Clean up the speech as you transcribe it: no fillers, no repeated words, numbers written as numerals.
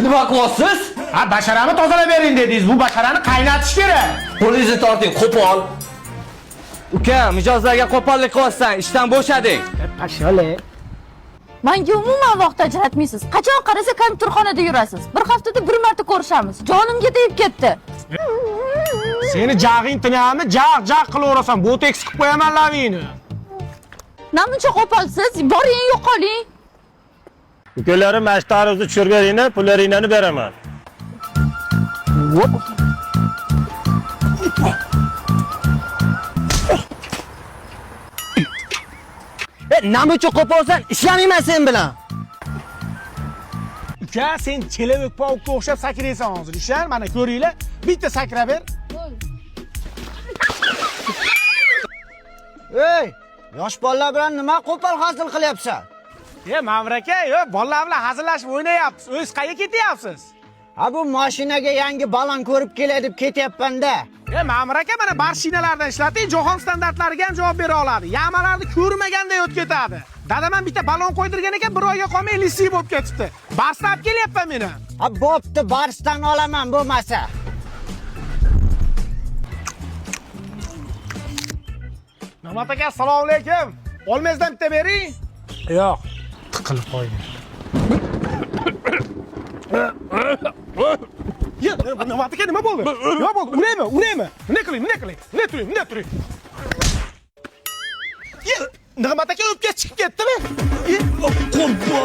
Nima qilyapsiz? Ha, basharani tozalab bering dedingiz. Bu basharani qaynatish kerak. Qo'lingizni torting, qo'pol. Uka, mijozlarga qo'pollik qilyapsan, ishdan bo'shading. Pashale. Menga umuman vaqt ajratmaysiz. Qachon qarasa kompyuterxonada yurasiz. Bir haftada bir marta ko'rishamiz. Jonimga tegib ketdi. Seni jag'ing tinami? Jag qilaverasan. Botoks qilib qo'yaman lavingni. Namuncha qo'polsiz? Boring, yo'qoling. Ukalarim mashtaringizni tushirganingni pullaringni beraman. Nima uchun qo'polsan? Ishlamayman sen bilan. Uka, sen chelevik pavukka o'xshab sakraysan hozir. Ishlar, mana ko'ringlar. Bitta sakra ber. Ey, yosh bolalar bilan nima qo'pol hosil qilyapsan? Ma'mur aka, bolalar bilan hazillashib o'ynayapsiz. O'z qayerga ketyapsiz? Ha, bu mashinaga yangi balon ko'rib kelay deb ketyapman-da. Ma'mur aka, mana barshinalardan ishlating, jahon standartlariga ham javob bera oladi. Yamalarni ko'rmaganday o'tib ketadi. Dadam bitta balon qo'ydirgan ekan, bir oyga qolmay lisi bo'lib ketibdi. Barstab kelyapman meni. Ha, bo'pti, barsdan olaman bo'lmasa. Na'mat aka, assalomu alaykum. Olmazdan bitta bering. Yo'q, tiqilib qo'ying. Na'mat aka, nima bo'ldi? Nima bo'ldi? Uraymi? Nima qiling? Nima turing? Na'mat aka o'pka chiqib ketdimi? Qo'rqma.